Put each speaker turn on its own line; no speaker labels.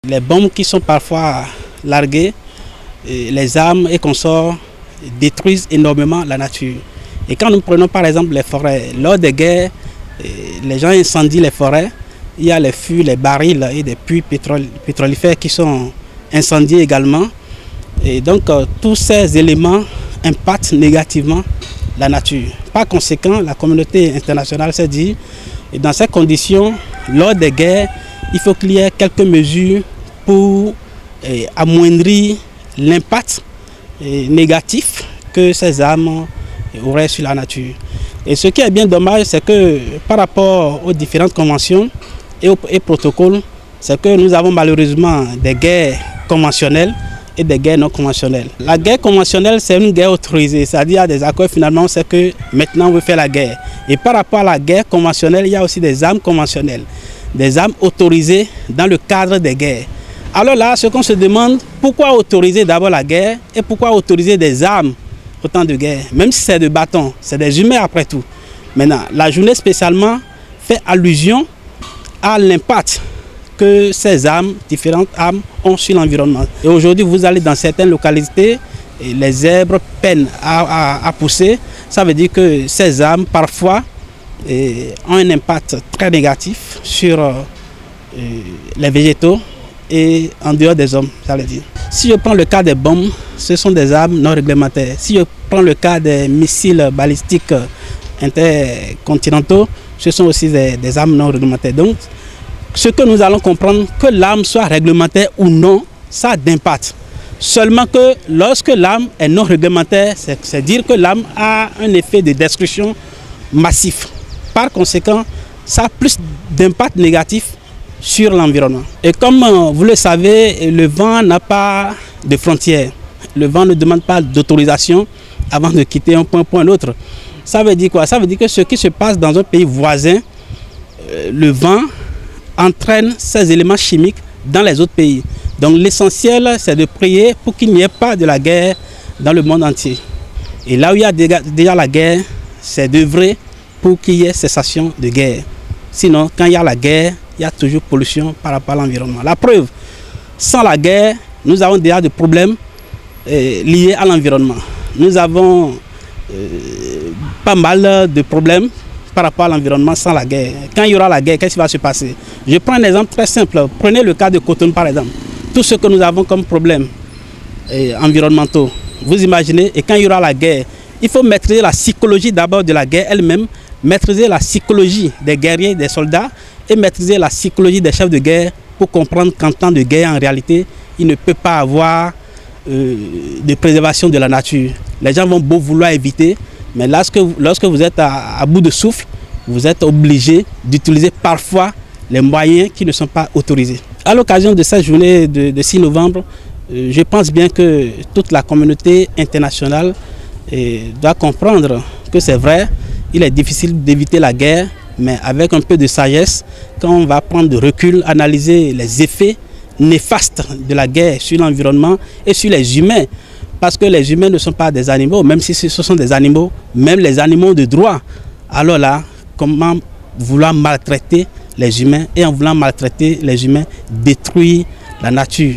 Les bombes qui sont parfois larguées, les armes et consorts détruisent énormément la nature. Et quand nous prenons par exemple les forêts, lors des guerres, les gens incendient les forêts, il y a les fûts, les barils et des puits pétrolifères qui sont incendiés également. Et donc tous ces éléments impactent négativement la nature. Par conséquent, la communauté internationale s'est dit, et dans ces conditions, lors des guerres, il faut qu'il y ait quelques mesures pour amoindrir l'impact négatif que ces armes auraient sur la nature. Et ce qui est bien dommage, c'est que par rapport aux différentes conventions et protocoles, c'est que nous avons malheureusement des guerres conventionnelles et des guerres non conventionnelles. La guerre conventionnelle, c'est une guerre autorisée, c'est-à-dire des accords, finalement, c'est que maintenant on veut faire la guerre. Et par rapport à la guerre conventionnelle, il y a aussi des armes conventionnelles, des armes autorisées dans le cadre des guerres. Alors là, ce qu'on se demande, pourquoi autoriser d'abord la guerre et pourquoi autoriser des armes au temps de guerre, même si c'est de bâtons, c'est des humains après tout. Maintenant, la journée spécialement fait allusion à l'impact que ces armes, différentes armes, ont sur l'environnement. Et aujourd'hui, vous allez dans certaines localités, et les herbes peinent à pousser. Ça veut dire que ces armes, parfois, ont un impact très négatif sur les végétaux et en dehors des hommes, ça veut dire. Si je prends le cas des bombes, ce sont des armes non réglementaires. Si je prends le cas des missiles balistiques intercontinentaux, ce sont aussi des armes non réglementaires. Donc, ce que nous allons comprendre, que l'arme soit réglementaire ou non, ça a d'impact. Seulement que lorsque l'arme est non réglementaire, c'est dire que l'arme a un effet de destruction massif. Par conséquent, ça a plus d'impact négatif sur l'environnement. Et comme vous le savez, le vent n'a pas de frontières. Le vent ne demande pas d'autorisation avant de quitter un point pour un autre. Ça veut dire quoi? Ça veut dire que ce qui se passe dans un pays voisin, le vent entraîne ces éléments chimiques dans les autres pays. Donc l'essentiel, c'est de prier pour qu'il n'y ait pas de la guerre dans le monde entier. Et là où il y a déjà la guerre, c'est d'œuvrer pour qu'il y ait cessation de guerre. Sinon, quand il y a la guerre, il y a toujours pollution par rapport à l'environnement. La preuve, sans la guerre, nous avons déjà des problèmes liés à l'environnement. Nous avons pas mal de problèmes par rapport à l'environnement sans la guerre. Quand il y aura la guerre, qu'est-ce qui va se passer? Je prends un exemple très simple. Prenez le cas de Cotonou par exemple. Tout ce que nous avons comme problèmes environnementaux, vous imaginez, et quand il y aura la guerre, il faut maîtriser la psychologie d'abord de la guerre elle-même, maîtriser la psychologie des guerriers, des soldats, et maîtriser la psychologie des chefs de guerre pour comprendre qu'en temps de guerre, en réalité, il ne peut pas avoir de préservation de la nature. Les gens vont beau vouloir éviter, mais lorsque vous êtes à bout de souffle, vous êtes obligé d'utiliser parfois les moyens qui ne sont pas autorisés. À l'occasion de cette journée de 6 novembre, je pense bien que toute la communauté internationale doit comprendre que c'est vrai, il est difficile d'éviter la guerre, mais avec un peu de sagesse, quand on va prendre de recul, analyser les effets néfastes de la guerre sur l'environnement et sur les humains, parce que les humains ne sont pas des animaux, même si ce sont des animaux, même les animaux de droit. Alors là, comment vouloir maltraiter les humains et en voulant maltraiter les humains, détruire la nature?